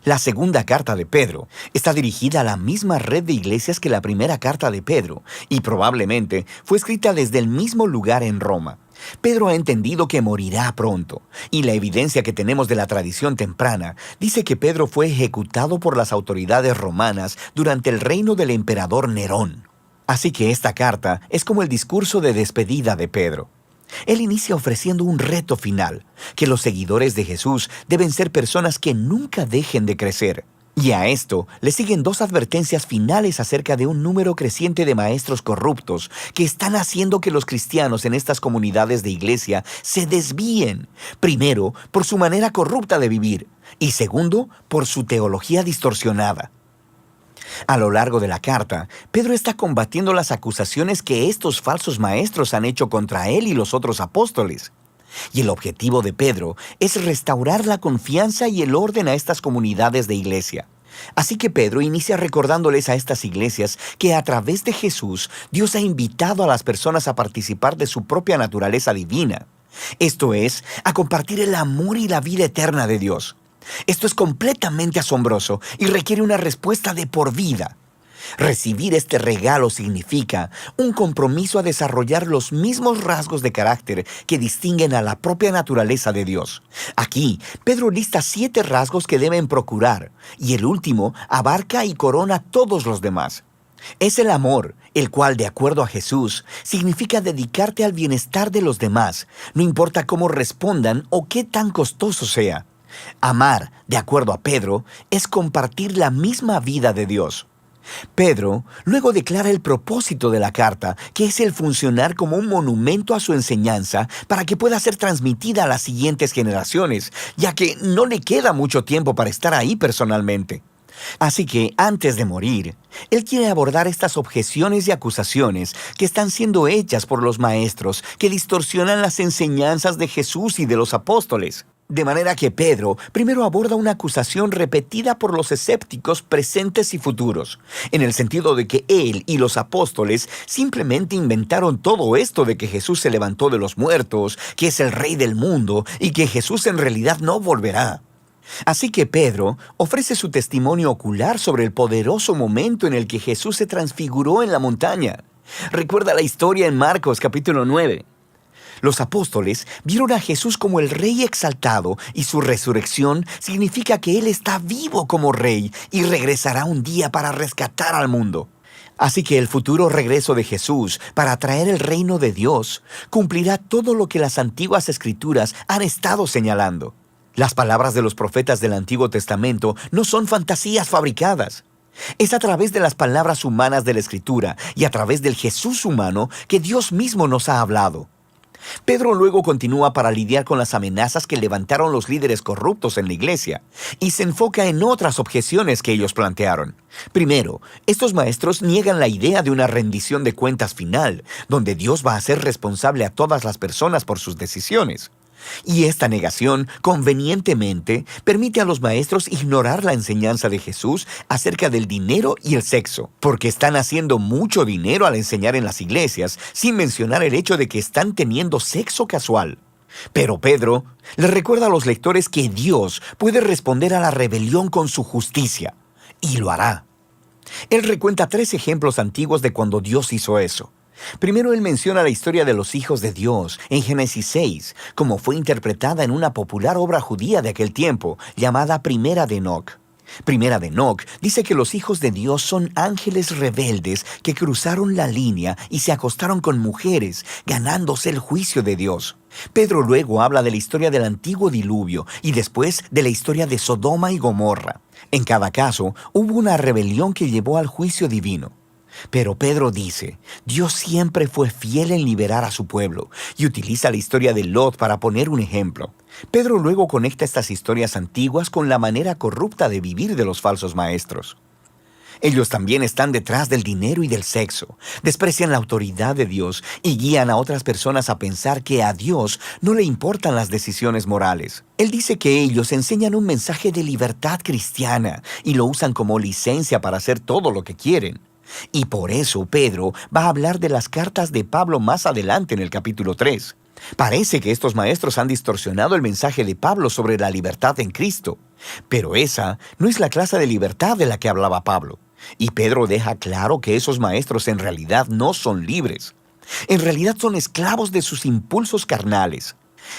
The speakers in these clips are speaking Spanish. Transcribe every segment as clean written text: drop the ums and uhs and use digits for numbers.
La segunda carta de Pedro está dirigida a la misma red de iglesias que la primera carta de Pedro, y probablemente fue escrita desde el mismo lugar en Roma. Pedro ha entendido que morirá pronto, y la evidencia que tenemos de la tradición temprana dice que Pedro fue ejecutado por las autoridades romanas durante el reino del emperador Nerón. Así que esta carta es como el discurso de despedida de Pedro. Él inicia ofreciendo un reto final, que los seguidores de Jesús deben ser personas que nunca dejen de crecer. Y a esto le siguen dos advertencias finales acerca de un número creciente de maestros corruptos que están haciendo que los cristianos en estas comunidades de iglesia se desvíen. Primero, por su manera corrupta de vivir, y segundo, por su teología distorsionada. A lo largo de la carta, Pedro está combatiendo las acusaciones que estos falsos maestros han hecho contra él y los otros apóstoles. Y el objetivo de Pedro es restaurar la confianza y el orden a estas comunidades de iglesia. Así que Pedro inicia recordándoles a estas iglesias que a través de Jesús, Dios ha invitado a las personas a participar de su propia naturaleza divina. Esto es, a compartir el amor y la vida eterna de Dios. Esto es completamente asombroso y requiere una respuesta de por vida. Recibir este regalo significa un compromiso a desarrollar los mismos rasgos de carácter que distinguen a la propia naturaleza de Dios. Aquí, Pedro lista 7 rasgos que deben procurar, y el último abarca y corona todos los demás. Es el amor, el cual, de acuerdo a Jesús, significa dedicarte al bienestar de los demás, no importa cómo respondan o qué tan costoso sea. Amar, de acuerdo a Pedro, es compartir la misma vida de Dios. Pedro luego declara el propósito de la carta, que es el funcionar como un monumento a su enseñanza para que pueda ser transmitida a las siguientes generaciones, ya que no le queda mucho tiempo para estar ahí personalmente. Así que, antes de morir, él quiere abordar estas objeciones y acusaciones que están siendo hechas por los maestros que distorsionan las enseñanzas de Jesús y de los apóstoles. De manera que Pedro primero aborda una acusación repetida por los escépticos presentes y futuros, en el sentido de que él y los apóstoles simplemente inventaron todo esto de que Jesús se levantó de los muertos, que es el Rey del mundo y que Jesús en realidad no volverá. Así que Pedro ofrece su testimonio ocular sobre el poderoso momento en el que Jesús se transfiguró en la montaña. Recuerda la historia en Marcos capítulo 9. Los apóstoles vieron a Jesús como el Rey exaltado y su resurrección significa que Él está vivo como Rey y regresará un día para rescatar al mundo. Así que el futuro regreso de Jesús para traer el reino de Dios cumplirá todo lo que las antiguas escrituras han estado señalando. Las palabras de los profetas del Antiguo Testamento no son fantasías fabricadas. Es a través de las palabras humanas de la Escritura y a través del Jesús humano que Dios mismo nos ha hablado. Pedro luego continúa para lidiar con las amenazas que levantaron los líderes corruptos en la iglesia y se enfoca en otras objeciones que ellos plantearon. Primero, estos maestros niegan la idea de una rendición de cuentas final, donde Dios va a ser responsable a todas las personas por sus decisiones. Y esta negación, convenientemente, permite a los maestros ignorar la enseñanza de Jesús acerca del dinero y el sexo, porque están haciendo mucho dinero al enseñar en las iglesias, sin mencionar el hecho de que están teniendo sexo casual. Pero Pedro le recuerda a los lectores que Dios puede responder a la rebelión con su justicia, y lo hará. Él recuenta 3 ejemplos antiguos de cuando Dios hizo eso. Primero, él menciona la historia de los hijos de Dios en Génesis 6, como fue interpretada en una popular obra judía de aquel tiempo, llamada Primera de Enoc. Primera de Enoc dice que los hijos de Dios son ángeles rebeldes que cruzaron la línea y se acostaron con mujeres, ganándose el juicio de Dios. Pedro luego habla de la historia del antiguo diluvio y después de la historia de Sodoma y Gomorra. En cada caso, hubo una rebelión que llevó al juicio divino. Pero Pedro dice, Dios siempre fue fiel en liberar a su pueblo y utiliza la historia de Lot para poner un ejemplo. Pedro luego conecta estas historias antiguas con la manera corrupta de vivir de los falsos maestros. Ellos también están detrás del dinero y del sexo, desprecian la autoridad de Dios y guían a otras personas a pensar que a Dios no le importan las decisiones morales. Él dice que ellos enseñan un mensaje de libertad cristiana y lo usan como licencia para hacer todo lo que quieren. Y por eso Pedro va a hablar de las cartas de Pablo más adelante en el capítulo 3. Parece que estos maestros han distorsionado el mensaje de Pablo sobre la libertad en Cristo. Pero esa no es la clase de libertad de la que hablaba Pablo. Y Pedro deja claro que esos maestros en realidad no son libres. En realidad son esclavos de sus impulsos carnales.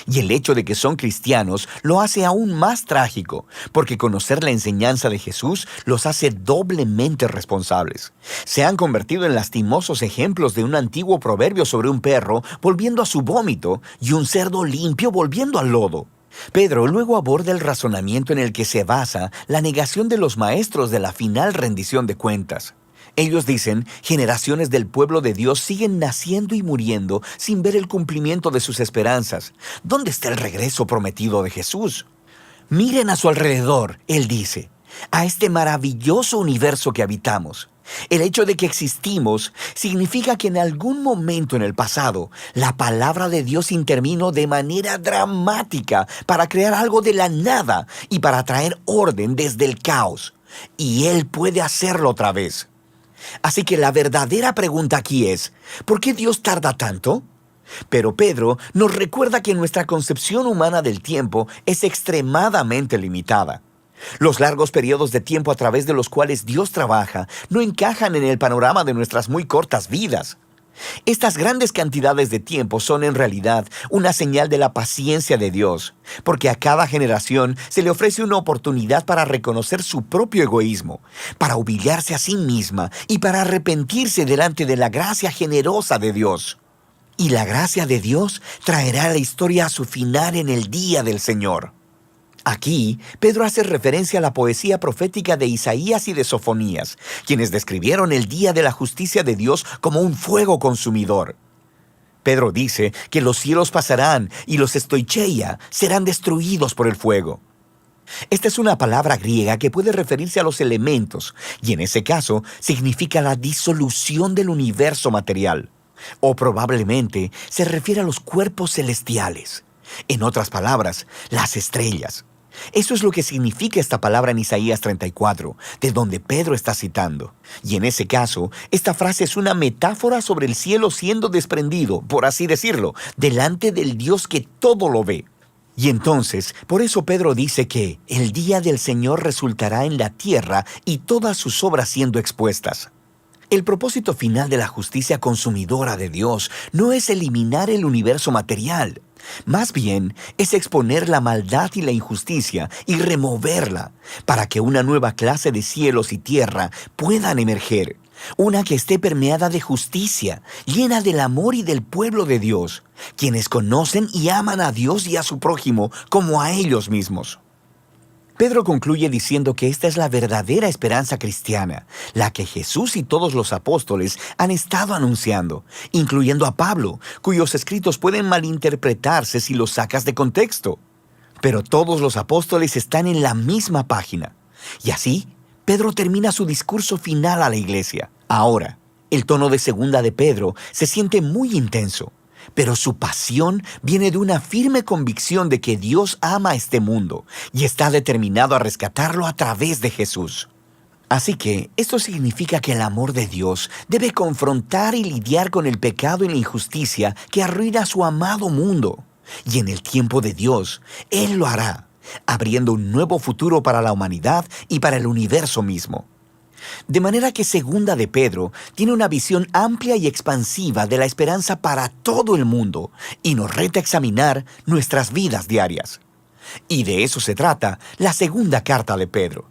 Y el hecho de que son cristianos lo hace aún más trágico, porque conocer la enseñanza de Jesús los hace doblemente responsables. Se han convertido en lastimosos ejemplos de un antiguo proverbio sobre un perro volviendo a su vómito y un cerdo limpio volviendo al lodo. Pedro luego aborda el razonamiento en el que se basa la negación de los maestros de la final rendición de cuentas. Ellos dicen, generaciones del pueblo de Dios siguen naciendo y muriendo sin ver el cumplimiento de sus esperanzas. ¿Dónde está el regreso prometido de Jesús? Miren a su alrededor, él dice, a este maravilloso universo que habitamos. El hecho de que existimos significa que en algún momento en el pasado, la palabra de Dios intervino de manera dramática para crear algo de la nada y para traer orden desde el caos. Y Él puede hacerlo otra vez. Así que la verdadera pregunta aquí es, ¿por qué Dios tarda tanto? Pero Pedro nos recuerda que nuestra concepción humana del tiempo es extremadamente limitada. Los largos periodos de tiempo a través de los cuales Dios trabaja no encajan en el panorama de nuestras muy cortas vidas. Estas grandes cantidades de tiempo son en realidad una señal de la paciencia de Dios, porque a cada generación se le ofrece una oportunidad para reconocer su propio egoísmo, para humillarse a sí misma y para arrepentirse delante de la gracia generosa de Dios. Y la gracia de Dios traerá la historia a su final en el día del Señor. Aquí, Pedro hace referencia a la poesía profética de Isaías y de Sofonías, quienes describieron el día de la justicia de Dios como un fuego consumidor. Pedro dice que los cielos pasarán y los estoicheia serán destruidos por el fuego. Esta es una palabra griega que puede referirse a los elementos, y en ese caso significa la disolución del universo material. O probablemente se refiere a los cuerpos celestiales. En otras palabras, las estrellas. Eso es lo que significa esta palabra en Isaías 34, de donde Pedro está citando. Y en ese caso, esta frase es una metáfora sobre el cielo siendo desprendido, por así decirlo, delante del Dios que todo lo ve. Y entonces, por eso Pedro dice que el día del Señor resultará en la tierra y todas sus obras siendo expuestas. El propósito final de la justicia consumidora de Dios no es eliminar el universo material. Más bien, es exponer la maldad y la injusticia y removerla para que una nueva clase de cielos y tierra puedan emerger. Una que esté permeada de justicia, llena del amor y del pueblo de Dios, quienes conocen y aman a Dios y a su prójimo como a ellos mismos. Pedro concluye diciendo que esta es la verdadera esperanza cristiana, la que Jesús y todos los apóstoles han estado anunciando, incluyendo a Pablo, cuyos escritos pueden malinterpretarse si los sacas de contexto. Pero todos los apóstoles están en la misma página. Y así, Pedro termina su discurso final a la iglesia. Ahora, el tono de segunda de Pedro se siente muy intenso. Pero su pasión viene de una firme convicción de que Dios ama a este mundo y está determinado a rescatarlo a través de Jesús. Así que esto significa que el amor de Dios debe confrontar y lidiar con el pecado y la injusticia que arruina su amado mundo. Y en el tiempo de Dios, Él lo hará, abriendo un nuevo futuro para la humanidad y para el universo mismo. De manera que segunda de Pedro tiene una visión amplia y expansiva de la esperanza para todo el mundo y nos reta a examinar nuestras vidas diarias. Y de eso se trata la segunda carta de Pedro.